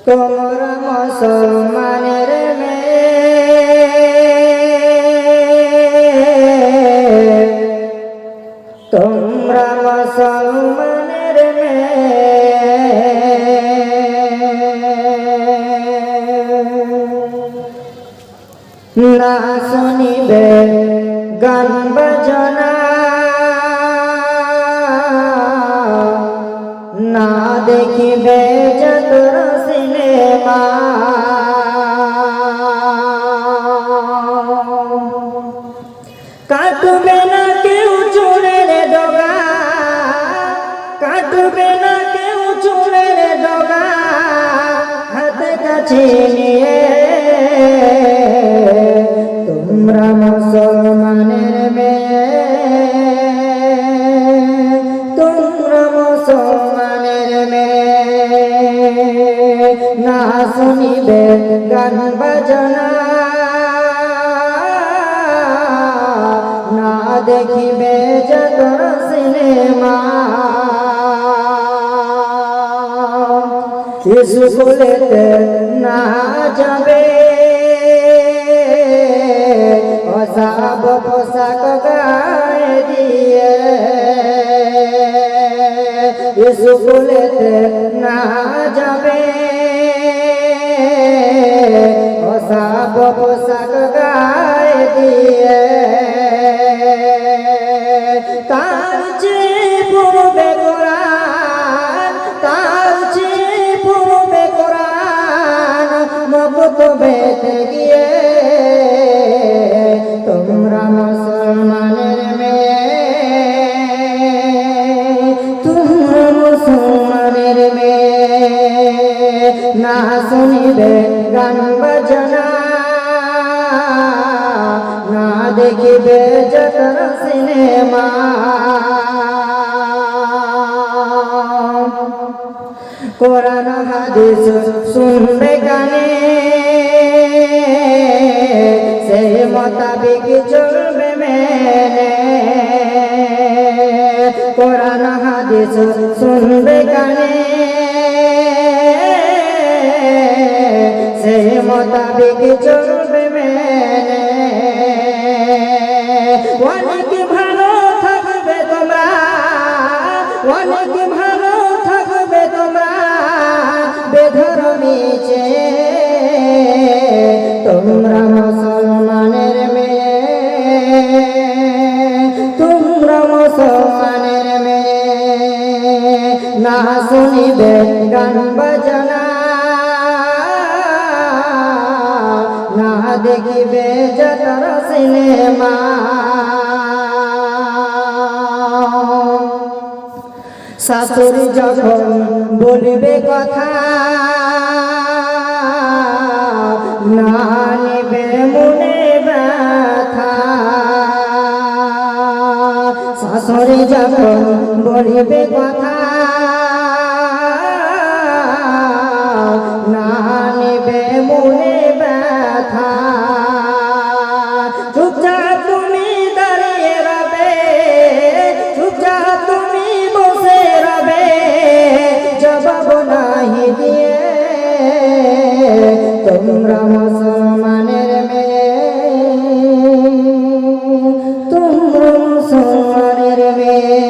তোমরা মুসলমানের মেয়ে, তোমরা মুসলমানের মেয়ে, না শুনিবে গান বাজনা, না দেখিবে যতর সিনেমা, কাটবে না কেউ চুলের ডগা, কাটবে না কেউ চুলের ডগা, হাতে কাছে নিয়ে তোমরা মুসলমানের মেয়ে, তোমরা মুসলমানের মেয়ে, না শুনিবে গান বাজনা, না দেখিবে যতর সিনেমা, স্কুলেতে না যাবে অসাব পোশাক গায়ে দিয়ে, স্কুলেতে না যাবে অসাব পোশাক গায়ে দিয়ে, তার চেয়ে পড়বে কোরআন, তার চেয়ে পড়বে কোরআন মক্তবেতে গিয়ে, তোমরা মুসলমানের মেয়ে, তোমরা মুসলমানের মেয়ে, না শুনিবে গান বাজনা, না দেখিবে যতর সিনেমা, কোরআন হাদিস শুনবে কানে, সেই মোতাবিক চলবে মেনে, কোরআন হাদিস শুনবে কানে, সেই মোতাবিক চলবে মেনে, অনেক ভালো থাকবে তোমরা, অনেক ভালো থাকবে তোমরা বেধর্মী চেয়ে, তোমরা মুসলমানের মেয়ে, তোমরা মুসলমানের মেয়ে, না শুনিবে গান বাজনা, না দেখিবে যতর সিনেমা, শাশুড়ি যখন বলবে কথা, না নেবে মনে ব্যথা, শাশুড়ি যখন বলবে কথা, না নেবে মনে ব্যথা, চুপচাপ তুমি দাঁড়িয়ে রবে, চুপচাপ তুমি বসে রবে, জবাব নাহি দিয়ে, তোমরা মুসলমানের মেয়ে, তোমরা মুসলমানের মেয়ে,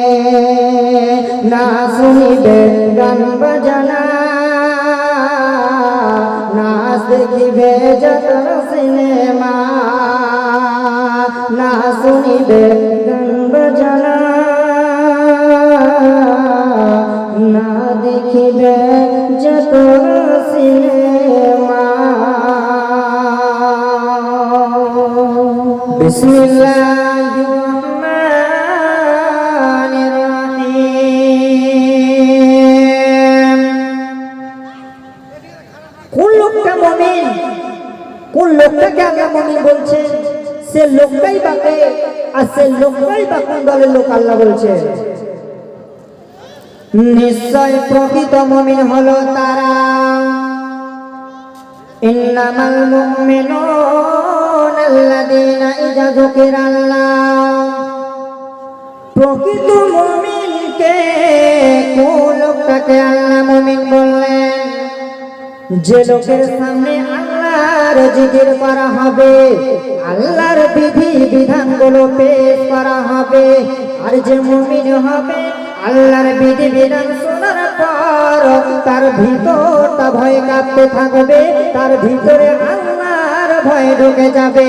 না শুনিবে গান বাজনা, না দেখিবে যতর সিনেমা, না শুনিবে গান বাজনা, না দেখিবে যতর সিনেমা। বিসমিল্লাহির রহমানির রহিম। কোন লোকটা মুমিন, কোন লোকটাকে আল্লাহ মুমিন বলছেন, সে লোকটাই বাকে, আর সে লোকটাই বা কোন দলের লোক আল্লাহ বলছে, নিশ্চয় প্রকৃত মুমিন হলো তারা, ইন্নামাল মুমিনুনা আল্লাযীনা ইযা যুকিরাল্লাহ, প্রকৃত মুমিনকে কোন লোকটাকে আল্লাহ মুমিন বললেন, যে লোকের সামনে আল্লাহর জিকির করা হবে, আল্লাহর বিধি বিধানগুলো পেশ করা হবে, আর যে মুমিন হবে আল্লাহর বিধি বিধান শোনার পর তার ভিতরটা ভয় কাঁপতে থাকবে, তার ভিতরে আল্লাহর ভয় ঢুকে যাবে।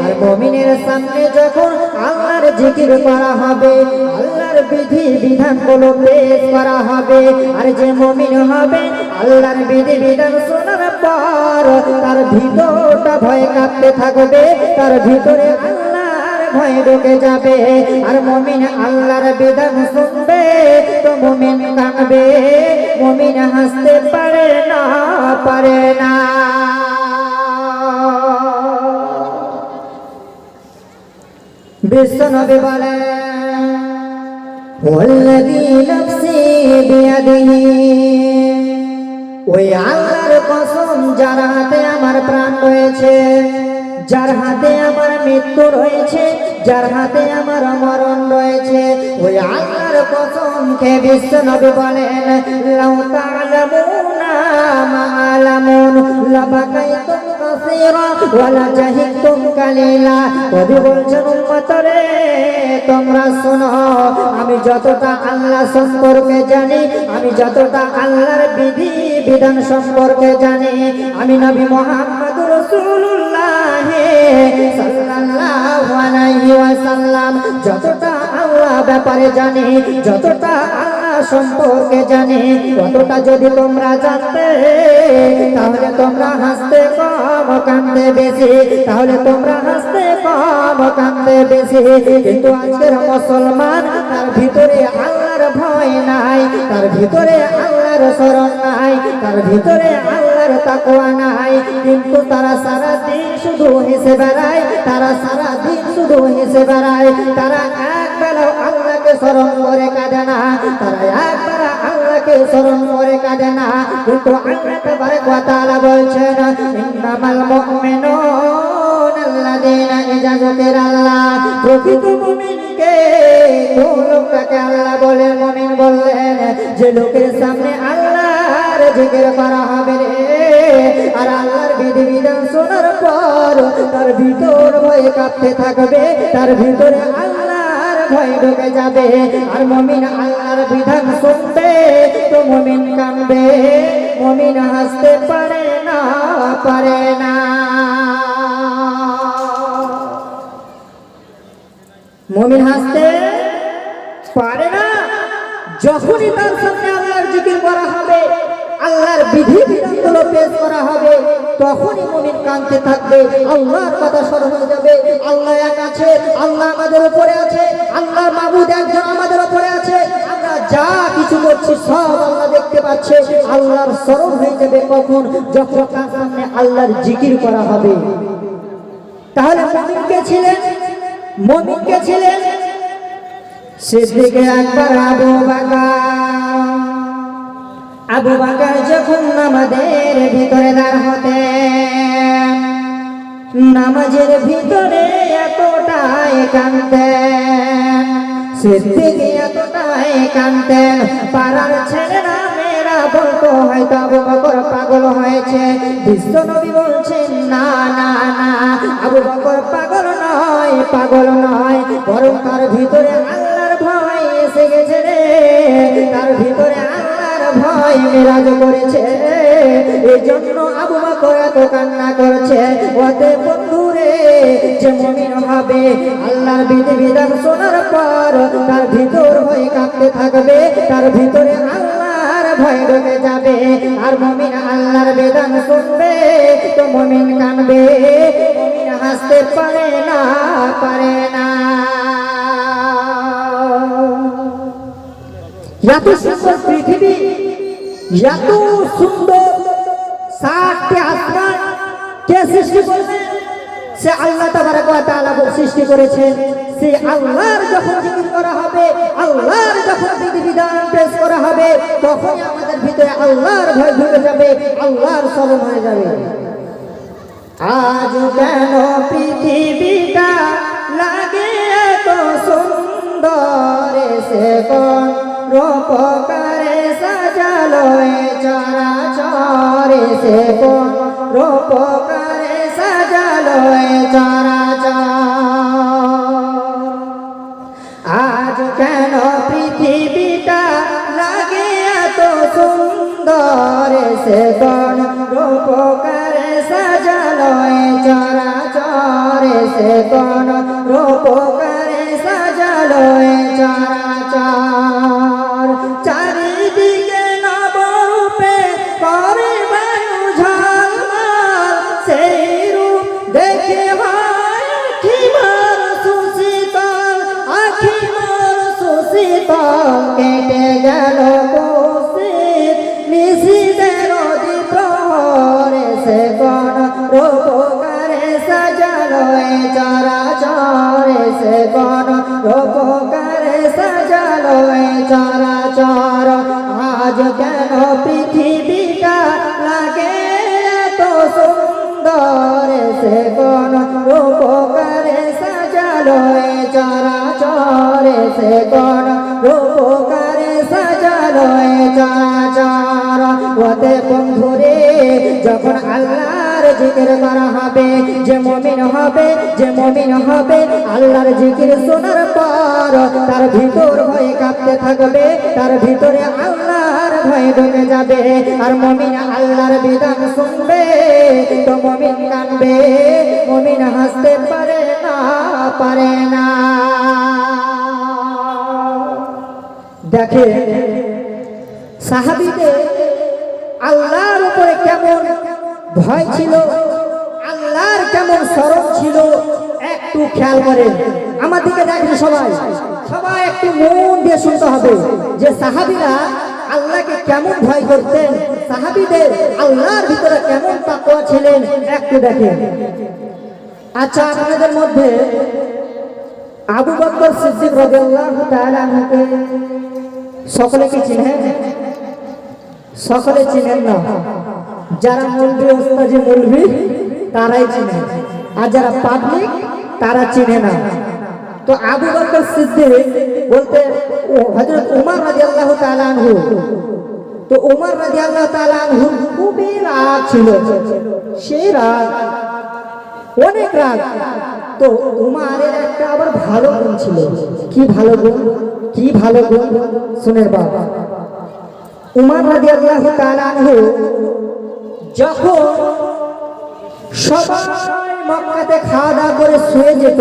আর মুমিনের সামনে যখন আল্লাহর জিকির করা হবে, আল্লাহর বিধি বিধানগুলো পেশ করা হবে, আর যে মুমিন হবে আল্লাহর বিধি বিধান শোনার পর তার ভিতরটা ভয় কাঁপতে থাকবে, তার ভিতরে আল্লাহর ভয় ঢুকে যাবে। আর মুমিন আল্লাহর বিধান শুনবে তো মুমিন কাঁদবে, মুমিন হাসতে পারে না, পারে না। বিশ্বনবী বলেন, ওয়াল্লাযী নাফসি বিয়াদিহি, ওই আল্লাহর কসম যার হাতে আমার প্রাণ রয়েছে, যার হাতে আমার মৃত্যু রয়েছে, যার হাতে আমার মরণ রয়েছে, ওই আল্লাহর কসম কে বিশ্বনবী বলেন, লাউ তা'লামুনা মা আ'লামুন লাবাকাইতুম কাসীরা ওয়া লাজাহিকতুম কালীলা। কবি বলছেন, উম্মতরে তোমরা শোনো, আমি যতটা আল্লাহ সম্পর্কে জানি, আমি যতটা আল্লাহর বিধি বিধান সম্পর্কে জানি, আমি নবী মুহাম্মদুর রাসূলুল্লাহ সাল্লাল্লাহু আলাইহি ওয়াসাল্লাম যতটা আল্লাহ ব্যাপারে জানি, যতটা আল্লাহ সম্পর্কে জানি, ততটা যদি তোমরা জানতে তাহলে তোমরা হাসতে কম কাঁদতে বেশি, তাহলে তোমরা হাসতে কম কাঁদতে বেশি। কিন্তু আজকের মুসলমান তার ভিতরে আল্লাহর ভয় নাই, তার ভিতরে আল্লাহর শরণ নাই, তার ভিতরে আল্লাহর তাকওয়া নাই, কিন্তু তারা সারা দিন শুধু হেসে বেড়ায়, তারা সারা দিন শুধু হেসে বেড়ায়, তারা একবেলা আল্লাহকে স্মরণ করে কাঁদে না, তারা একবেলা আল্লাহকে স্মরণ করে কাঁদে না। কিন্তু আল্লাহ তাবারক ওয়া তাআলা বলছেন, ইন্নামাল মুমিনুনা আল্লাযীনা ইযা যুকিরাল্লাহ, প্রকৃত মুমিনকে কোন লোকটাকে আল্লাহ বলে মুমিন বললেন, যে লোকের সামনে আল্লাহর জিকির করা হবে রে, আর আল্লাহর বিধি বিধান শোনার পর তার ভিতর ভয় কাঁপতে থাকবে, তার ভিতরে আল্লাহর ভয় ঢুকে যাবে। আর মুমিন আল্লাহর বিধান শুনবে তো মুমিন কাঁদবে, মুমিন হাসতে পারে না, পারে না। মুমিন হাসতে পারে না। যখনই তার সামনে আল্লাহর জিকির করা হবে, আল্লাহর বিধি বিধানগুলো পেশ করা হবে, তখনই মুমিন কাঁদতে থাকবে, আল্লাহর কথা স্মরণ হয়ে যাবে, আল্লাহ এক আছে, আল্লাহ আমাদের উপরে আছে, আল্লাহ মাবুদ একজন আমাদের উপরে আছে, আমরা যা কিছু করছি সব আল্লাহ দেখতে পাচ্ছে। আল্লাহর স্মরণ হয়ে যাবে কখন? যখন তার সামনে আল্লাহর জিকির করা হবে। তাহলে মুমিন কে ছিলেন? মুমিন কে ছিলেন? সিদ্দিক আকবর আবু বকর। আবু বকর যখন নামাজের ভিতরে দাঁড় হতেন, নামাজের ভিতরে এতটাই কাঁদতেন, সিদ্দিক এতটাই কাঁদতেন, পাড়ার ছেলেরা মেয়েরা বলতো হয়তো আবু বকর পাগল হয়েছে। বিশ্বনবী বলছেন, না না না, আবু বকর পাগল নয়, পাগল নয়, বরং তার ভিতরে আল্লাহর ভয় এসে গেছে রে, তার ভিতরে আল্লাহর ভয় বিরাজ করেছে, এই জন্য আবু বকর এত কান্না করছে। ওতে বন্ধুরে, যে মুমিন হবে আল্লাহর বিধি বিধান শোনার পর তার ভিতর ভয় কাঁপতে থাকবে, তার ভিতরে আল্লাহর ভয় ঢুকে যাবে। আর মুমিন আল্লাহর বিধান শুনবে তো মুমিন কাঁদবে, মুমিন হাসতে পারে না, পারে না। এত সুন্দর পৃথিবী, এত সুন্দর 7টি আসমান কে সৃষ্টি করলেন? সে আল্লাহ তাবারক ওয়া তাআলা সৃষ্টি করেছেন। সে আল্লাহর যখন জিকির করা হবে, আল্লাহর যখন বিধি বিধান পেশ করা হবে, তখনই আমাদের ভিতরে আল্লাহর ভয় ঢুকে যাবে, আল্লাহর স্মরণ হয়ে যাবে। আজ কেন পৃথিবীটা লাগে এত সুন্দর, সে কোন রূপকারে সাজালো চরাচর, সে কোন রূপকারে সাজালো এ চরাচর। আজ কেন পৃথিবীটা লাগে এত সুন্দর, সে কোন রূপকারে সাজালো এ চরাচর, সে কোন রূপকারে সাজালো এ চরাচর। চারিদিকে নবরূপে করে বায়ু ঝলমল, সেই রূপ দেখে হয় আখি মোর সুশীতল, আখি মোর সুশীতল। কেটে গেল কুশিত নিশীথের দ্বিপ্রহরে, সে কোন রূপকারে সাজালো এ চরাচর, সে কোন রূপকারে সাজালো এ চরাচর। আজ কেন পৃথিবীটা লাগে এত সুন্দর, সে কোন রূপকারে সাজালো এ চরাচর, সে কোন রূপকারে সাজালো এ চরাচর। ওতে বন্ধুরে যখন আল্লাহর জিকির করা হবে, যে মুমিন হবে, যে মুমিন হবে আল্লাহর জিকির শোনার পর তার ভিতর ভয়ে কাঁপতে থাকবে, তার ভিতরে আল্লাহর ভয় ঢুকে যাবে। আর মুমিন আল্লাহর বিধান শুনবে তো মুমিন কাঁদবে, মুমিন হাসতে পারে না, পারে না। দেখে সাহাবীদের আল্লাহর উপরে কেমন ভয় ছিল, আল্লাহর কেমন স্মরণ ছিল, একটু খেয়াল করেন। আমার দিকে দেখেন সবাই, সবাই একটু মন দিয়ে শুনতে হবে যে সাহাবীরা আল্লাহকে কেমন ভয় করতেন, সাহাবীদের আল্লাহর ভিতরে কেমন তাকওয়া ছিলেন, একটু দেখেন। আচ্ছা, আপনাদের মধ্যে আবু বকর সিদ্দিক রাদিয়াল্লাহু তাআলা আনহুকে সকলে কি চিনেন? সকলে চিনেন না। যারা মৌলভী ওস্তাজি মৌলভী তারাই চিনে, আর যারা পাবলিক তারা চিনে না। তো আবু বকর সিদ্দিক বলতে হযরত ওমর রাদিয়াল্লাহু তাআলা আনহু, তো ওমর রাদিয়াল্লাহু তাআলা আনহু খুবই রাগ ছিল, সেই রাগ, অনেক রাগ। তো ওমরের একটা আবার ভালো গুণ ছিল। কি ভালো গুণ? কি ভালো গুণ? শুনে বাবা, ওমর রাদিয়াল্লাহু তাআলা আনহু যখন সবাই মক্কাতে খাওয়া দাওয়া করে শুয়ে যেত,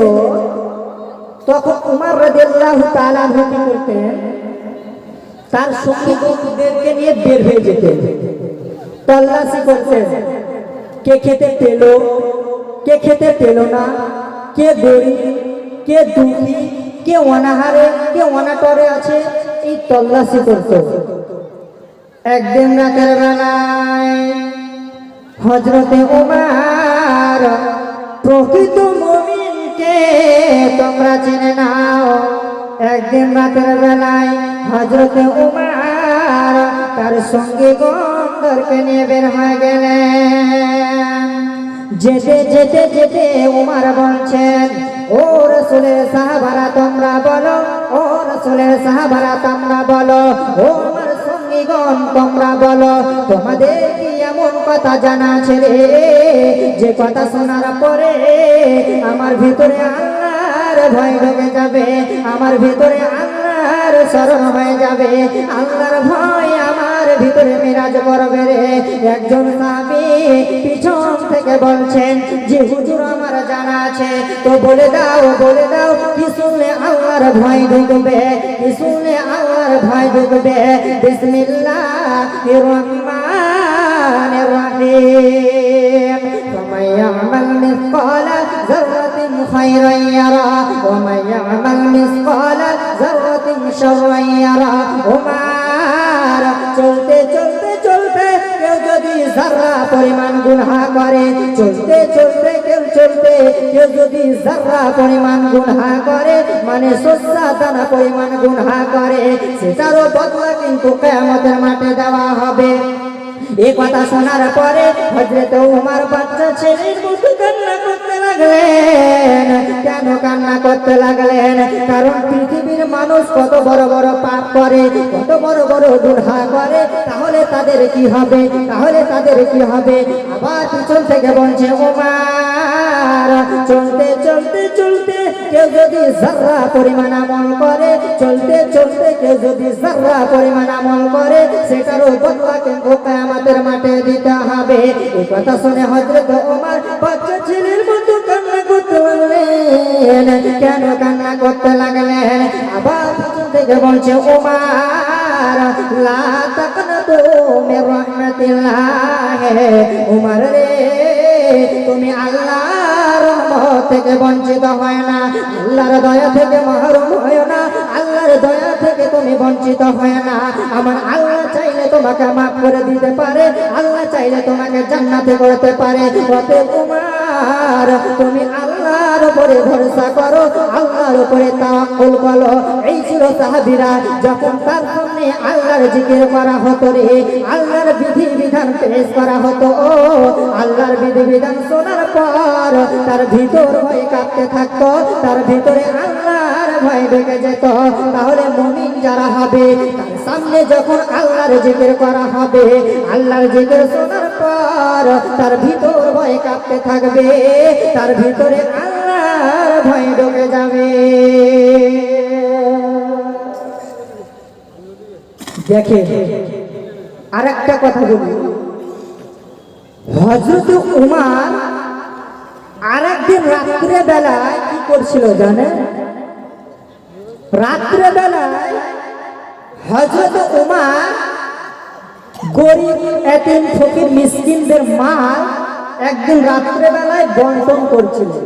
তখন ওমর রাদিয়াল্লাহু তাআলা আনহু কি করতেন? তার সঙ্গীদেরকে নিয়ে বের হয়ে যেতেন, তল্লাশি করতেন, কে খেতে পেল, কে খেতে পেল না, কে গরিব, কে দুঃখী, কে অনাহারে, কে অনাটরে আছে, এই তল্লাশি করত। একদিন রাতের বেলায় হযরতে ওমর প্রকৃত মুমিনকে তোমরা চিনে নাও। একদিন রাতের বেলায় হযরতে ওমর তার সঙ্গীগণকে নিয়ে বের হয়ে গেলেন। যেতে যেতে যেতে ওমর বলছেন, ও রাসূলের সাহাবারা তোমরা বলো, ও রাসূলের সাহাবারা তোমরা বলো, ও আমার সঙ্গীগণ তোমরা বলো, তোমাদের কি এমন কথা জানা আছে রে, যে কথা শোনার পরে আমার ভিতরে আল্লাহর ভয় ঢুকে যাবে, আমার ভিতরে আল্লাহর স্মরণ হয়ে যাবে, আল্লাহর ভয় আমার ভিতরে মিরাজ করবে রে। একজন সাহাবী পিছন থেকে বলছেন যে হুজুর আমার জানা আছে, তো বলে দাও, বলে দাও, কি শুনলে আল্লাহর ভয় ঢুকবে, কি শুনলে আল্লাহর ভয় ঢুকবে? বিসমিল্লাহির রহমানির রহিম। ফামান ইয়ামাল মিসকালা যাররাতিন খায়রান ইয়ারা ওয়া মান ইয়ামাল মিসকালা যাররাতিন শাররান ইয়ারা। ওমর চলতে চলতে চলতে কেউ যদি যারা পরিমাণ গুনাহ করে, চলতে চলতে কেউ চলতে কেউ যদি যারা পরিমাণ গুনাহ করে, মানে সহ্যা দানা পরিমাণ গুনাহ করে, সেটারও বদলা কিন্তু কিয়ামতের মাঠে দেওয়া হবে। এই কথা শোনার পরে হযরত ওমর বাচ্চা ছেলের মতো কান্না করতে লাগলেন। কেন কান্না করতে লাগলেন? কারণ পৃথিবীর মানুষ কত বড় বড় পাপ করে, কত বড় বড় গুনাহ করে, তাহলে তাদের কি হবে, তাহলে তাদের কি হবে? আবার পিছন থেকে বলছে ওমর চলতে চলতে চলতে কেউ যদি যারা পরিমাণ আমল করে, চলতে চলতে কেউ যদি যারা পরিমাণ আমল করে, সেটারও বদলা কিন্তু কিয়ামতের মাঠে দিতে হবে। এই কথা শুনে হযরত ওমর বাচ্চা ছেলের মতো কান্না করতে লাগলেন। কেন কান্না করতে লাগলেন? আবার পিছন থেকে বলছে ওমর লা তাকনাতু মির রাহমাতিল্লাহ, ওমর রে তুমি আল্লাহর রহমত থেকে বঞ্চিত হয় না, আল্লাহর দয়া থেকে মাহরুম হয় না, আল্লাহর দয়া থেকে তুমি বঞ্চিত হয় না। আমার আল্লাহ চাইলে তোমাকে মাফ করে দিতে পারে, আল্লাহ চাইলে তোমাকে জান্নাতে করতে পারে। অতএব ওমর তুমি আল্লাহর উপরে ভরসা করো, আল্লাহর উপরে তাওয়াক্কুল করো। এই ছিল সাহাবীরা, যখন তার সামনে আল্লাহর জিকির করা হতো রে, আল্লাহর বিধি বিধান পেশ করা হতো, আল্লাহর বিধি বিধান শোনার পর তার ভিতর ভয় কাঁপতে থাকতো, তার ভিতরে আল্লাহর ভয় ঢুকে যেত। তাহলে মুমিন যারা হবে, তার সামনে যখন আল্লাহর জিকির করা হবে, আল্লাহর জিকির শোনার পর তার ভিতর ভয় কাঁপতে থাকবে, তার ভিতরে আল্লাহর ভয় ঢুকে যাবে। দেখে আর একটা কথা বলি, হযরত উমর আর একদিন রাত্রে বেলায় কি করছিল জানেন? রাত্রে বেলায় হযরত উমর গরিব এতিম ফকির মিসকিনদের মাল একদিন রাত্রে বেলায় বন্টন করছিলেন,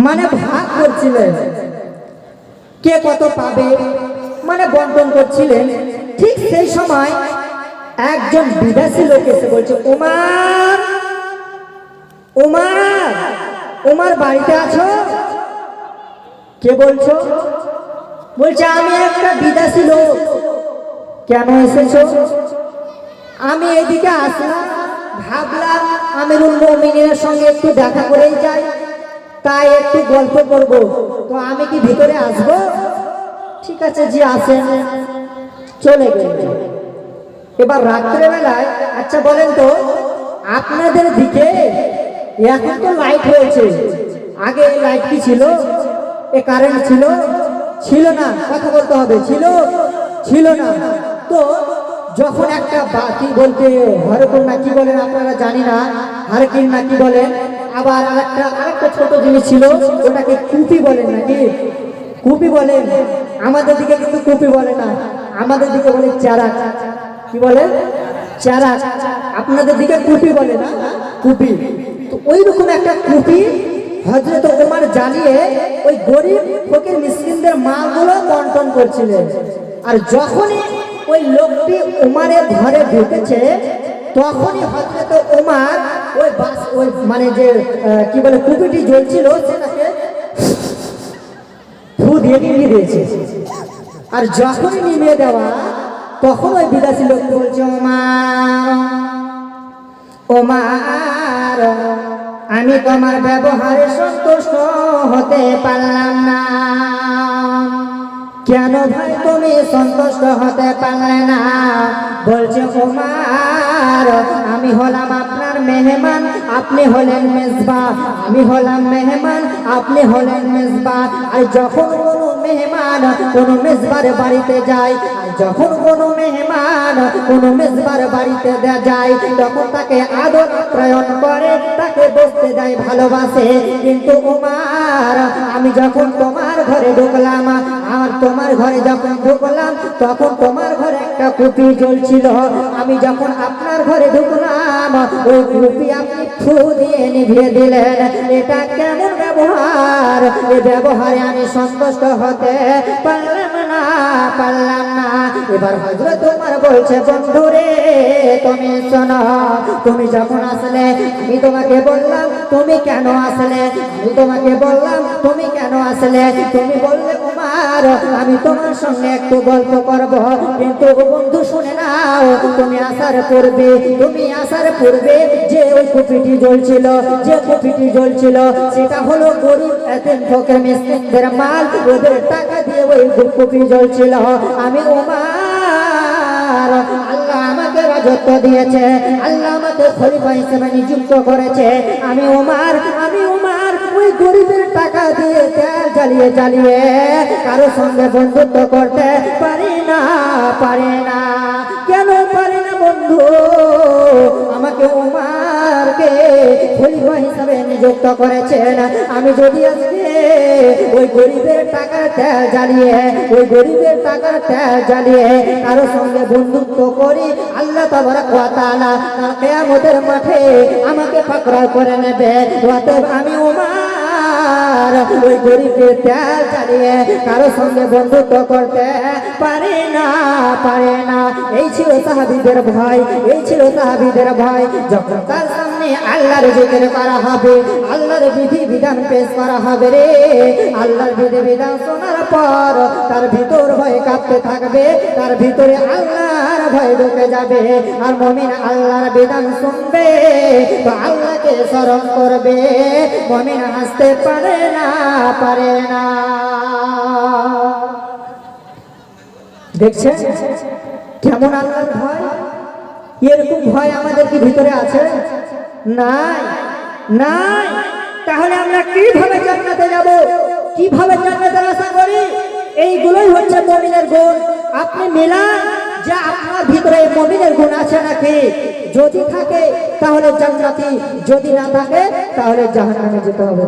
মানে ভাগ করছিলেন, কে কত পাবে, মানে বন্টন করছিলেন। ঠিক সেই সময় একজন বিদেশি লোক এসে বলছে উমর, উমর, উমর বাড়িতে আছো? কে বলছো? বলছে আমি একটা বিদেশি লোক। কেন এসেছো? আমি এদিকে আসলাম, ভাবলাম আমিরুল মুমিনের সঙ্গে একটু দেখা করেই যাই, তাই একটু গল্প করব, তো আমি কি ভিতরে আসবো? ঠিক আছে জি আসেন। চলে গেল। এবার রাত্রে বেলায়, আচ্ছা বলেন তো আপনাদের দিকে এখন তো লাইট হয়েছে, আগে লাইট কি ছিল? এ কারেন্ট ছিল? ছিল না, কথা বলতে হবে, ছিল? ছিল না। তো যখন একটা কি বলতে হরকুল না কি বলেন আপনারা জানি না, হারকিন না কি বলেন, আবার আরেকটা ছোট জিনিস ছিল, ওটাকে কুপি বলেন নাকি? কুপি বলেন। আমাদের দিকে কিন্তু কুপি বলে না, আমাদের দিকে বলে চারাক। কি বলে? চারাক। আপনাদের দিকে কুপি বলে না, কুপি। তো ওই রকম একটা কুপি হযরত ওমর জ্বালিয়ে ওই গরিব ফকির মিসকিনদের মালগুলো বন্টন করছিলেন। আর যখনই ওই লোকটি ওমরের ঘরে ঢুকেছে, তখনই হযরত ওমর ওই মানে যে কি বলে কুপিটি জ্বলছিল সেটাকে ফু দিয়ে নিভিয়ে দিয়েছে। আর যখনই নিভিয়ে দেওয়া, তখন ওই বিদেশি লোক বলছে ওমর, ওমর আমি তোমার ব্যবহারে সন্তুষ্ট হতে পারলাম না। কেন ভাই তুমি সন্তুষ্ট হতে পারলে না? বলছে ওমর আমি হলাম আপনার মেহমান, আপনি হলেন মেজবা। আমি হলাম মেহমান, আপনি হলেন মেজবা। আর যখন কোনো মেহমান কোনো মেজবার বাড়িতে যায়, আর যখন কোনো মেহমান কোনো মেজবার বাড়িতে যায়, তখন তাকে আদর আপ্যায়ন করে, তাকে বসতে দেয়, ভালোবাসে। কিন্তু ওমর আমি যখন তোমার ঘরে ঢুকলাম, আর তোমার ঘরে যখন ঢুকলাম, তখন তোমার ঘরে একটা কুপি জ্বলছিল। আমি যখন আপনার ঘরে ঢুকলাম, ওই কুপি আপনি ফু দিয়ে নিভিয়ে দিলেন। এটা কেমন ব্যবহার? এই ব্যবহারে আমি সন্তুষ্ট হতে পারলাম না, পারলাম না। এবার হযরত ওমর বলছে বন্ধুরে তুমি শোনো, তুমি যখন আসলে আমি তোমাকে বললাম তুমি কেন আসলে, আমি তোমাকে বললাম তুমি কেন আসলে, তুমি বললে ওমর আমি তোমার সঙ্গে একটু গল্প করব। কিন্তু বন্ধু শুনে নাও, তুমি আসার পূর্বে যে ওই কুপিটি জ্বলছিল, যে কুপিটি জ্বলছিল সেটা হলো গরিব এতিম ফকির মিসকিনদের মাল। ওদের টাকা দিয়ে ওই গুপগুপি জ্বলছিল। আমি ওমর, আল্লাহ আমাকে রাজত্ব দিয়েছে, আল্লাহ আমাকে খলিফা হিসেবে নিযুক্ত করেছে। আমি ওমর ওই গরিবের টাকা দিয়ে তেল জ্বালিয়ে জ্বালিয়ে কারো সঙ্গে বন্ধুত্ব করতে পারি না। কেন পারি না বন্ধু? আমাকে ওমরকে খলিফা হিসাবে নিযুক্ত করেছেন। আমি যদি আজকে ওই গরিবের টাকার তেল জ্বালিয়ে কারো সঙ্গে বন্ধুত্ব করি, আল্লাহ তাবারক ওয়া তাআলা কিয়ামতের মাঠে আমাকে পাকড়াও করে নেবে। অতএব আমি ওমর ওই গরিবের তেল জ্বালিয়ে কারো সঙ্গে বন্ধুত্ব করতে পারে না। এই ছিল সাহাবীদের ভয়। যখন তার সামনে আল্লাহর জিকির করা হবে, আল্লাহর বিধি বিধান পেশ করা হবে রে, আল্লাহর বিধি বিধান শোনার পর তার ভিতর ভয় কাঁপতে থাকবে, তার ভিতরে আল্লাহর ভয় ঢুকে যাবে। আর মুমিন আল্লাহর বিধান শুনবে তো আল্লাহকে স্মরণ করবে। মুমিন হাসতে পারে না। দেখছেন কেমন আল্লাহর ভয়? এরকম ভয় আমাদের কি ভিতরে আছে? নাই। তাহলে আমরা কিভাবে জান্নাতে যাব? কিভাবে জান্নাতের আশা করি? এইগুলোই হচ্ছে মুমিনের গুণ। আপনি মিলান যে আপনার ভিতরে মুমিনের গুণ আছে নাকি। যদি থাকে তাহলে জান্নাতি, যদি না থাকে তাহলে জাহান্নামে যেতে হবে।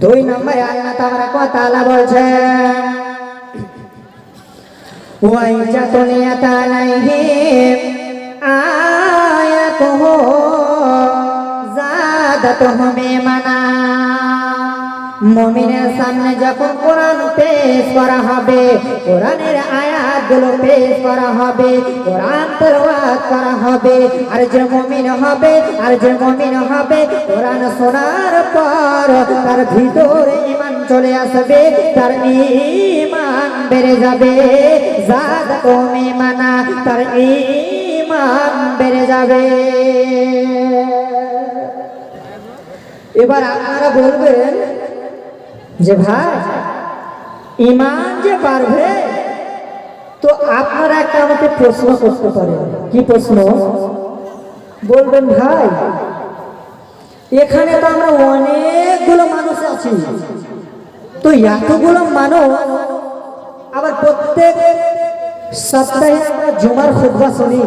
2 নম্বরে আল্লাহ তাবারক ওয়া তাআলা বলছেন, ওয়াইজা তুলিয়াত আলাইহিম আয়াতুহু জাদাতুহুম ঈমানা। মুমিনের সামনে যখন কোরআন পেশ করা হবে, কোরআনের আয়াতগুলো পেশ করা হবে, কোরআন তেলাওয়াত করা হবে, আর যে মুমিন হবে কোরআন শোনার পর তার ভিতরে ঈমান চলে আসবে, তার ঈমান বেড়ে যাবে। জাদাতুহুম ঈমানা, তার ঈমান বেড়ে যাবে। এবার আপনারা বলবেন যে ভাই ঈমান যে বাড়বে, তো আপনারা একটা আমাকে প্রশ্ন করতে পারেন। কি প্রশ্ন? বলবেন ভাই এখানে তো আমরা অনেকগুলো মানুষ আছি, তো এতগুলো মানুষ আবার প্রত্যেক সপ্তাহে আমরা জুমার খুতবা শুনি,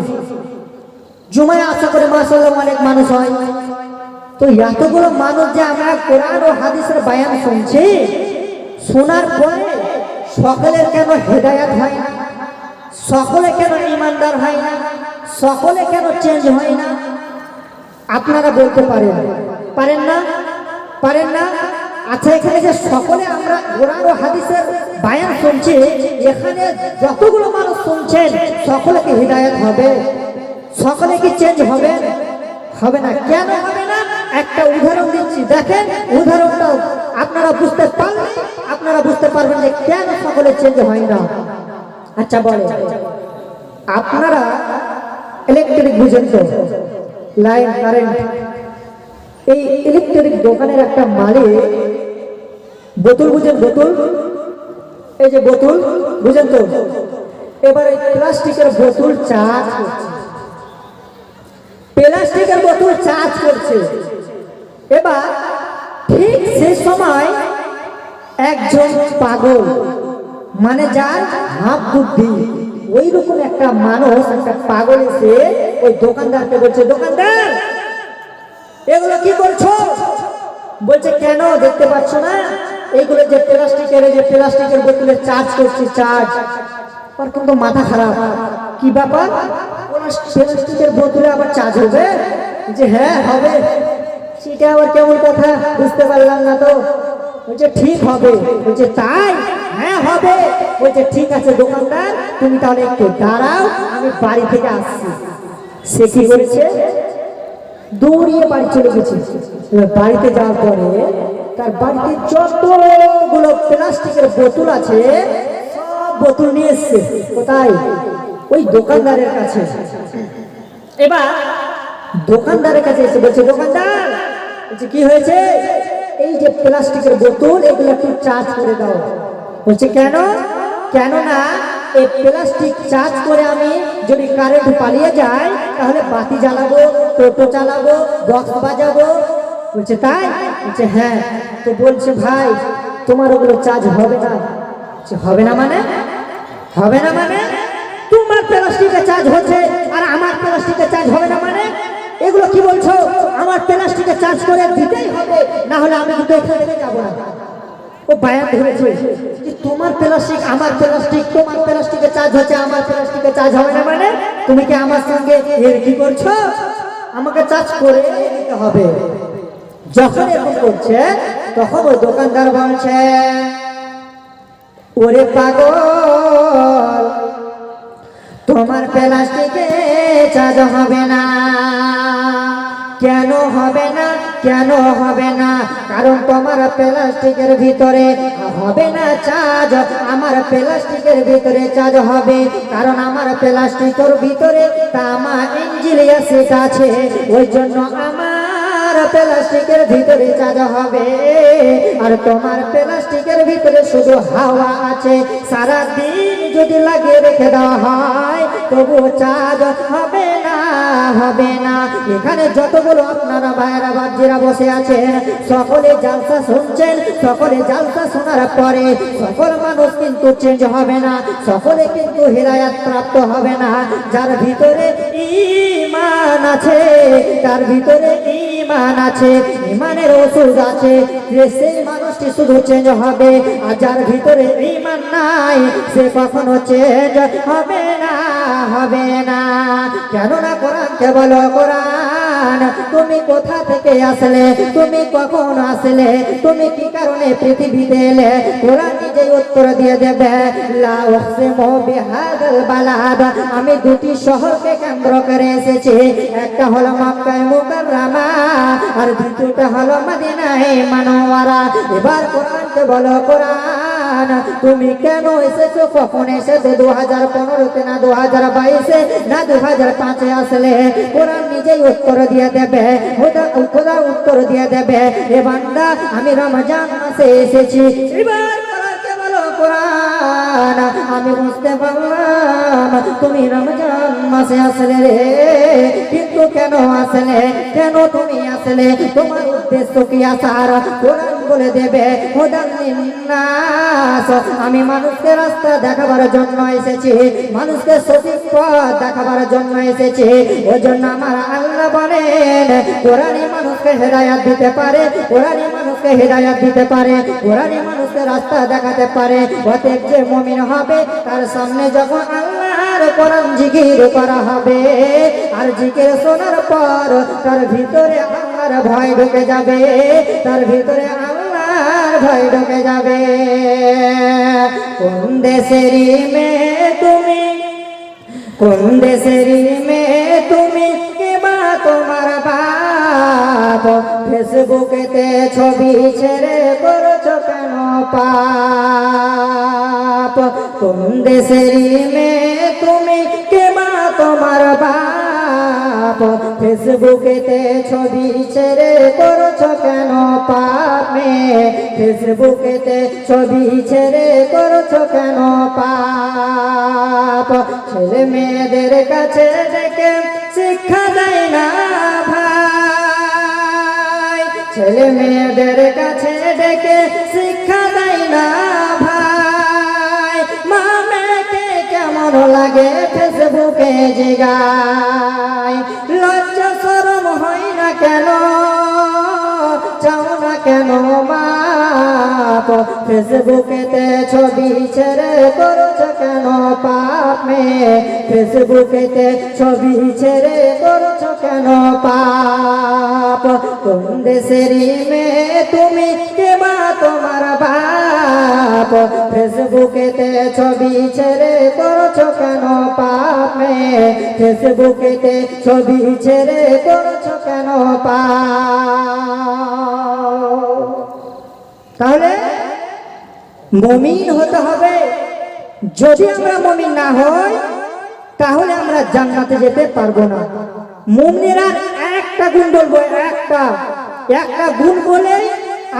জুমায় আশা করে মাশাআল্লাহ অনেক মানুষ হয়। তো এতগুলো মানুষ যে আমরা কোরআন ও হাদিসের বয়ান শুনছি, শোনার পরে সকলের কেন হেদায়েত হয় না? সকলে কেন ঈমানদার হয় না? সকলে কেন চেঞ্জ হয় না? আপনারা বলতে পারেন না? আচ্ছা, এখানে যে সকলে আমরা কোরআন ও হাদিসের বয়ান শুনছি, এখানে যতগুলো মানুষ শুনছেন সকলে কি হেদায়েত হবে? সকলে কি চেঞ্জ হবে না? কেন হবে না? একটা উদাহরণ দিচ্ছি, দেখেন উদাহরণটা আপনারা বুঝতে পারবেন যে কেন সকলে চেঞ্জ হয় না। আচ্ছা বলে, আপনারা ইলেকট্রিক বুঝেন তো, লাইন কারেন্ট, এই ইলেকট্রিক দোকানের একটা মালিক বোতল বুঝেন, এই যে বোতল বুঝেন তো, এবার এই প্লাস্টিকের বোতল চার্জ করছে। এবার ঠিক সেই সময় একজন পাগল, মানে যার হাফ বুদ্ধি, ওই রকম একটা মানুষ, একটা পাগল এসে ওই দোকানদারকে বলছে, দোকানদার এগুলো কি করছো? বলছে কেন, দেখতে পাচ্ছ না এইগুলো যে প্লাস্টিকের বোতলে চার্জ করছি, আর কিন্তু মাথা খারাপ। কি ব্যাপার, প্লাস্টিকের বোতলে আবার চার্জ হবে? যে হ্যাঁ হবে। সেটা আবার কেমন কথা, বুঝতে পারলাম না তো। বলছে ঠিক হবে। বলছে তাই? হ্যাঁ হবে। বলছে ঠিক আছে দোকানদার, তুমি তাহলে একটু দাঁড়াও, আমি বাড়ি থেকে আসছি। সে কি করেছে, দৌড়িয়ে বাড়ি চলে গেছে। বাড়িতে যাওয়ার পরে তার বাড়িতে যতগুলো প্লাস্টিকের বোতল আছে সব বোতল নিয়ে এসছে। কোথায়? ওই দোকানদারের কাছে। এবার দোকানদারের কাছে এসে বলছে, দোকানদার বলছে কি হয়েছে? এই যে প্লাস্টিকের বোতল এগুলো একটু চার্জ করে দাও। বলছে কেন? কেননা এই প্লাস্টিক চার্জ করে আমি যদি কারেন্ট পালিয়ে যায় তাহলে বাতি জ্বালাবো, টোটো চালাবো, বক্স বাজাবো। বলছে তাই? বলছে হ্যাঁ। তো বলছে ভাই তোমার ওগুলো চার্জ হবে না। হবে না মানে? হবে না মানে তোমার প্লাস্টিকে চার্জ হচ্ছে আর আমার প্লাস্টিকে চার্জ হবে না মানে? এগুলো কি বলছো? আমার প্লাস্টিকে চার্জ করে দিতেই হবে, না হলে আমি কিন্তু এখানে থেকে যাবো না। ও বায়ান ধরেছে যে তোমার প্লাস্টিক আমার প্লাস্টিক, তোমার প্লাস্টিকে চার্জ হচ্ছে আমার প্লাস্টিকে চার্জ হবে না মানে? তুমি কি আমার সঙ্গে এর কি করছো? আমাকে চার্জ করে দিতে হবে। যখন এরকম করছে তখন ওই দোকানদার বলছে ওরে পাগল, তোমার প্লাস্টিকে চার্জ হবে না। কেন হবে না? কেন হবে না? কারণ তোমার প্লাস্টিকের ভিতরে হবে না চার্জ, আমার প্লাস্টিকের ভিতরে চার্জ হবে। কারণ আমার প্লাস্টিকের ভিতরে তামা ইঞ্জিলিয়াসিড আছে, ওই জন্য আমার প্লাস্টিকের ভিতরে চার্জ হবে। আর তোমার প্লাস্টিকের ভিতরে শুধু হাওয়া আছে, সারা দিন যদি লাগিয়ে রেখে দেওয়া হয় তবু চার্জ হবে না, হবে না। এখানে যতগুলো আপনারা ভাইয়েরা বাপজিরা বসে আছেন সকলে জালসা শুনছেন, সকলে জালসা শোনার পরে সকল মানুষ কিন্তু চেঞ্জ হবে না, সকলে কিন্তু হিদায়াত প্রাপ্ত হবে না। যার ভিতরে ঈমান আছে, তার ভিতরে ঈমান আছে, ঈমানের ওষুধ আছে, সেই মানুষটি শুধু চেঞ্জ হবে। আর যার ভিতরে ঈমান নাই সে কখনো চেঞ্জ হবে না, হবে না। কেননা কোরআনকে বলো কোরআন তুমি কোথা থেকে আসলে, তুমি কখন আসলে, তুমি কি কারণে পৃথিবীতে এলে? কোরআন নিজেই উত্তর দিয়ে দেবে লা উকসিমু বিহাদাল বালাদ, আমি দুটি শহরকে কেন্দ্র করে এসেছি। একটা হলো মক্কা মুকাররমা আর দ্বিতীয়টা হলো মদিনায়ে মুনাওয়ারা। এবার কোরআনকে বলো কোরআন তুমি কেন এসেছো, কখন এসেছো? 2015-তে না 2022-এ না 2005-এ আসলে? কোরআন নিজেই উত্তর দিয়ে দেবে, খোদা উত্তর দিয়ে দেবে এ বান্দা আমি রমজান মাসে এসেছি। এবার কোরআনকে বলো কোরআন আমি বুঝতে পারলাম তুমি রমজান মাসে আসলে রে, কিন্তু কেন আসলে, কেন তুমি আসলে, তোমার উদ্দেশ্য কি আসার? কোরআন বলে দেবে হুদাল লিন্নাস, আমি মানুষকে রাস্তা দেখাবার জন্য এসেছি, মানুষকে সঠিক পথ দেখাবার জন্য এসেছি। ওই জন্য আমার আল্লাহ বলেন কোরআনই মানুষকে হেদায়াত দিতে পারে, কোরআনই মানুষকে হেদায়াত দিতে পারে, কোরআনই মানুষকে রাস্তা দেখাতে পারে। অতএব যে মুমিন হবে তার সামনে যখন আল্লাহর কোরআন জিকির করা হবে আর জিকির শোনার পর তার ভিতরে আল্লাহর ভয় ঢুকে যাবে, তার ভিতরে আল্লাহর ভয় ঢুকে যাবে। কোন দেশেরই মেয়ে তুমি, কোন দেশেরই মেয়ে তুমি, কে বা তোমার বাপ, ফেসবুকেতে ছবি ছেড়ে করছো কেন পাপ? কোন দেশেরই মেয়ে তুমি, কে বা তোমার বাপ, ফেসবুকেতে ছবি ছেড়ে করছো কেন পাপ? মেয়ে ফেসবুকেতে ছবি ছেড়ে করছো কেন পাপ? ছেলে মেয়েদের কাছে ডেকে শিক্ষা দেয় না ভাই, ছেলে মেয়েদের কাছে ডেকে শিক্ষা দেয় না ভাই। মা মেয়েকে কেমন লাগে ফেসবুকে জিগায়, লজ্জা শরম হয় না কেন, চাও না কেন বাপ, ফেসবুকেতে ছবি ছেড়ে করছো কেন পাপ? মেয়ে ফেসবুকেতে ছবি ছেড়ে করছো কেন পাপ? কোন দেশেরই মেয়ে তুমি, কে বা তোমার বাপ, ফেসবুকেতে ছবি ছেড়ে করছো কেন পাপ? মেয়ে ফেসবুকেতে ছবি ছেড়ে করছো কেন পাপ? তাহলে মুমিন হতে হবে। যদি আমরা মুমিন না হই তাহলে আমরা জান্নাতে যেতে পারবো না। মুমিনের একটা গুণ বলবো, একটা গুণ বলে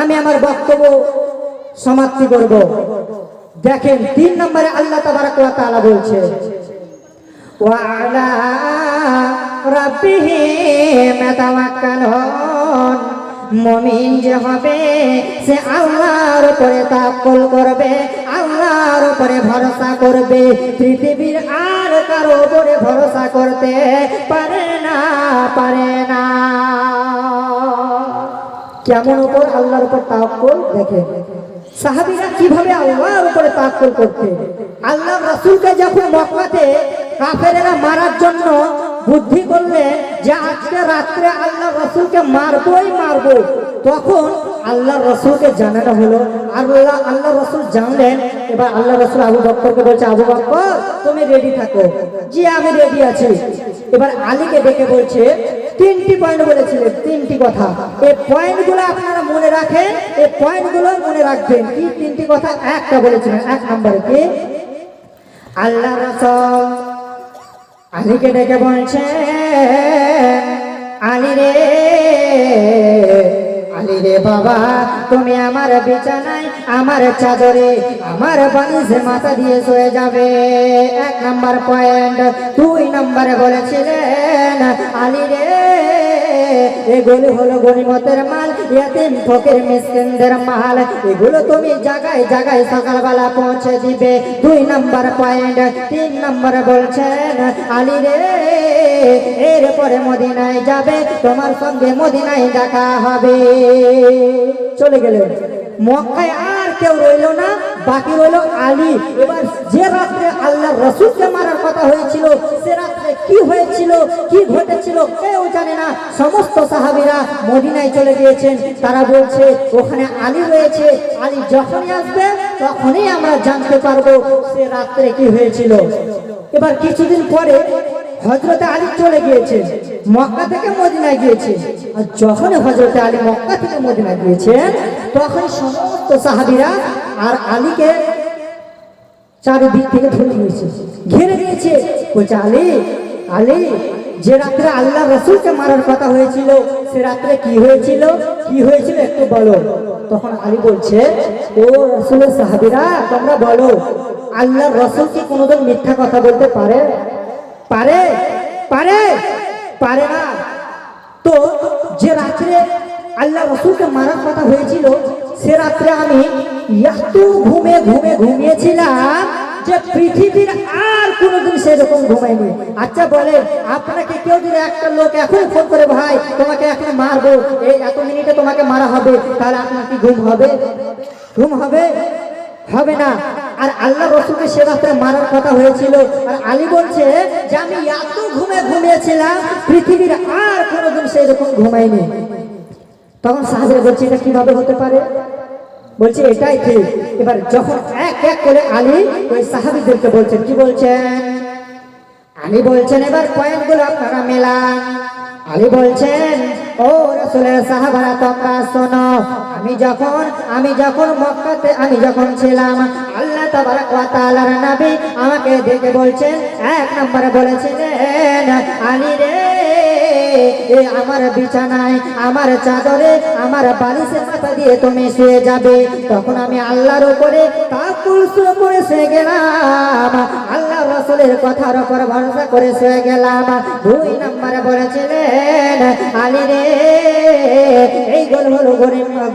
আমি আমার বক্তব্য সমাপ্তি করব। দেখেন 3 নম্বরে আল্লাহ তাবারক ওয়া তাআলা বলছে ওয়া আলা রাব্বিহিম ইয়াতাওয়াক্কালুন, মুমিন যে হবে সে আল্লাহর উপরে তাওয়াক্কুল করবে, আল্লাহর উপরে ভরসা করবে। পৃথিবীর আর কারো উপরে ভরসা করতে পারে না, পারে না। কেমন উপর? আল্লাহর উপর তাওয়াক্কুল। দেখেন সাহাবীরা কিভাবে আল্লাহর উপরে তাওয়াক্কুল করতে। আল্লাহ রাসূলকে যখন মক্কাতে কাফেরেরা মারার জন্য বুদ্ধি করলেন যে আজকে রাত্রে আল্লাহ রাসূলকে মারবই মারবো, তখন আল্লাহ রাসূলকে জানানো হলো। আল্লাহ রাসূল জানলেন। এবার আল্লাহ রাসূল আবু বকরকে বলছে, আবু বকর তুমি রেডি থাকো। জি আমি রেডি আছি। এবার আলীকে ডেকে বলছে 3টি পয়েন্ট বলেছিলেন, 3টি কথা। এই পয়েন্টগুলো আপনারা মনে রাখেন, এই পয়েন্টগুলো মনে রাখবেন। কি 3টি কথা? একটা বলেছিলেন। 1 নম্বরে কি? আল্লাহ রাসূল আলীকে ডেকে বলছে, আলী রে, আলী রে বাবা, তুমি আমার বিছানায়, আমার চাদরে, আমার বালিশে মাথা দিয়ে শুয়ে যাবে। 1 নম্বর পয়েন্ট। 2 নম্বরে বলেছিলেন, আলী রে, এগুলো হলো গনিমতের মাল, ইয়াতিম ফকির মিসকিনদের মাল, এগুলো তুমি জায়গায় জায়গায় সকালবেলা পৌঁছে দিবে। 2 নম্বর পয়েন্ট। 3 নম্বরে বলছেন, আলী রে, এরপরে মদিনায় যাবে, তোমার সঙ্গে মদিনায় দেখা হবে। চলে গেলেন। মক্কায় আর কেউ রইল না, বাকি রইল আলী। এবার যে রাত্রে আল্লাহ রাসূলকে মারার কথা হয়েছিল, সে রাত্রে কি হয়েছিল, কি ঘটেছিল কেউ জানে না। সমস্ত সাহাবীরা মদিনায় চলে গিয়েছেন। তারা বলছে ওখানে আলী রয়েছে, আলী যখনই আসবে তখনই আমরা জানতে পারবো সে রাত্রে কি হয়েছিল। এবার কিছুদিন পরে হযরতে আলী চলে গিয়েছেন, মক্কা থেকে মদিনায় গিয়েছে। আর যখন হযরতে আলী মক্কা থেকে মদিনায় গিয়েছেন, তখন সমস্ত সাহাবীরা আর আলীকে চারিদিক থেকে ধরে নিয়েছে, ঘিরে নিয়েছে। বলছে, আলী, আলী, যে রাত্রে আল্লাহ রাসূলকে মারার কথা হয়েছিল, সে রাত্রে কি হয়েছিল, কি হয়েছিল একটু বলো। তখন আলী বলছে, ও রাসূলের সাহাবীরা, তোমরা বলো, আল্লাহ রাসূল কি কোনোদিন মিথ্যা কথা বলতে পারে? পারে? পারে? পারে না। তো যে রাত্রে আল্লাহ রাসূলকে মারার কথা হয়েছিল, সে রাত্রে আমি এত ঘুমিয়েছিলাম যে পৃথিবীর আর কোনোদিন সেরকম ঘুমাইনি। আচ্ছা বলে, আপনাকে কেউ যদি একটা লোক এখন ফোন করে, ভাই তোমাকে এখন মারবো, এই এত মিনিটে তোমাকে মারা হবে, তাহলে আপনার কি ঘুম হবে? ঘুম হবে? হবে না। আর আল্লাহ রাসূলকে সে রাতে মারার কথা হয়েছিল, আর আলী বলছে যে আমি এত ঘুমিয়েছিলাম, পৃথিবীর আর কোনোদিন সেরকম ঘুমাইনি। তখন সাহাবীরা বলছে, এটা কিভাবে হতে পারে? বলছে এটাই ঠিক। এবার যখন এক এক করে আলী ওই সাহাবীদেরকে বলছেন, কি বলছেন? আলী বলছেন, এবার পয়েন্টগুলো আপনারা মেলান। আলী বলছেন, ও রাসূলের সাহাবারা তোমরা শোনো, আমি যখন মক্কাতে আমি যখন ছিলাম, আল্লাহ তাবারক ওয়া তাআলার নবী আমাকে দেখে বলছেন, 1 নম্বরে বলেছিলেন, আলী রে, আমার বিছানায়, আমার চাদরে, আমার বালিশে মাথা দিয়ে তুমি শুয়ে যাবে। তখন আমি আল্লাহর উপরে তাওয়াক্কুল করে শুয়ে গেলাম, আল্লাহ রাসূলের কথার উপর ভরসা করে শুয়ে গেলাম। 2 নম্বরে বলেছিলেন, আলী রে, এইগুলো হলো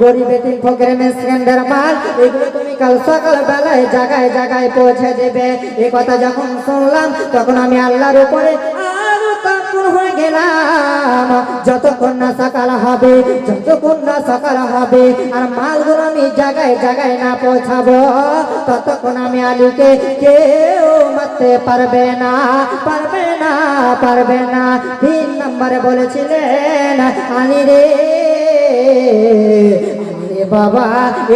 গরিব এতিম ফকির মিসকিনদের মাল, এগুলো তুমি কাল সকাল বেলায় জায়গায় জায়গায় পৌঁছে দেবে। এই কথা যখন শুনলাম, তখন আমি আল্লাহর উপরে হয়ে গেলাম। যতক্ষণ না সকাল হবে, যতক্ষণ না সকাল হবে, আর মালগুলো আমি জায়গায় জায়গায় না পৌঁছাবো, ততক্ষণ আমি আলীকে কেউ মারতে পারবে না, পারবে না, পারবে না। 3 নম্বরে বলেছিলেন, আলী রে, বাবা,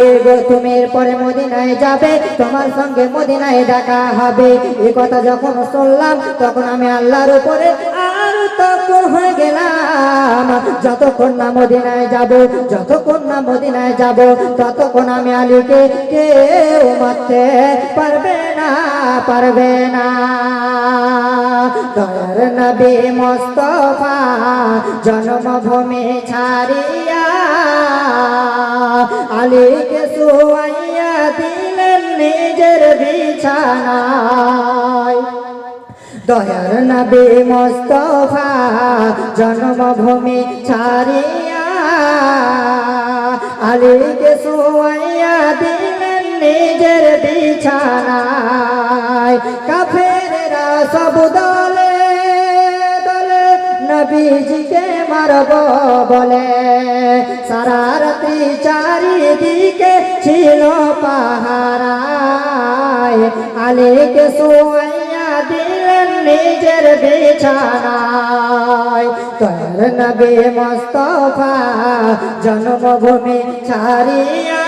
এগো তুমি এরপরে মদিনায় যাবে, তোমার সঙ্গে মদিনায় দেখা হবে। এই কথা যখন শুনলাম, তখন আমি আল্লাহর উপরে আর তাওয়াক্কুল হয়ে গেলাম। যতক্ষণ না মদিনায় যাব, যতক্ষণ না মদিনায় যাব, ততক্ষণ আমি আলীকে কেউ মারতে পারবে না, পারবে না। দয়ার নবী মুস্তাফা জন্মভূমি ছাড়িয়া আলীকে শুয়াইয়া দিলেন নিজের বিছানায়। দয়ার নবী মুস্তাফা জন্মভূমি ছাড়িয়া আলীকে শুয়াইয়া দিলেন নিজের বিছানায়। কাফেররা সব দলে দলে নবীজিকে মারব বলে, সারা রাত্রি চারিদিকে ছিল পাহারায়। আলীকে শুয়াইয়া দিলেন নিজের বিছানায়। দয়ার নবী মুস্তাফা জন্মভূমি ছাড়িয়া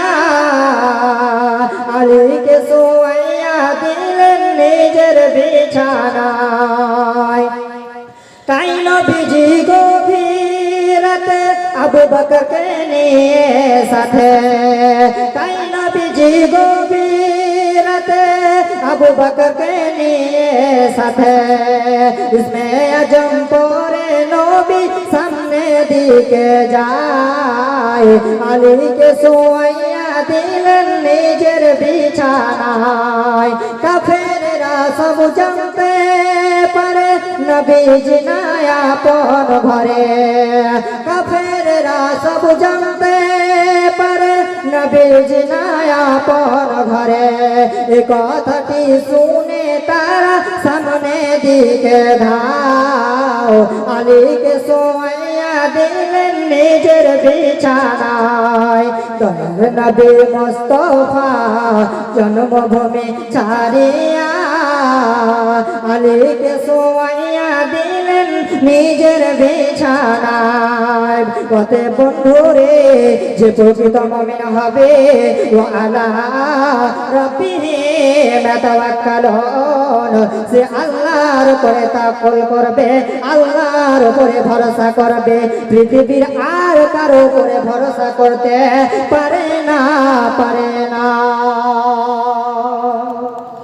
আলীকে শুয়াইয়া দিলেন নিজের বিছানায়। তাই নবীজি গভীর রাতে আবু বকরকে নিয়ে সাথে, তাই নবীজি গভীর রাতে আবু বকরকে নিয়ে সাথে। ইসমে আজম পরে নবী সামনে দিকে যায়। আলীকে শুয়াইয়া দিলেন নিজের বিছানায়। কাফেররা সব জানতে পারে নবীজি নাই আপন ঘরে, কাফেররা সব জানতে পারে নবীজি নাই আপন ঘরে। এ কথাটি শুনে তারা সামনে দিকে ধাও। আলীকে শুয়াইয়া দিলেন নিজের বিছানায়। দয়ার নবী মুস্তাফা জন্মভূমি ছাড়িয়া আলীকে শুয়াইয়া দিলেন নিজের বিছানায়। পথে বন্ধুরে যে প্রকৃত মুমিন হবে, ওয়া আলা রাব্বিহি ইয়াতাওয়াক্কালুন, সে আল্লাহর উপরে তাওয়াক্কুল করবে, আল্লাহর উপরে ভরসা করবে। পৃথিবীর আর কারো উপরে ভরসা করতে পারে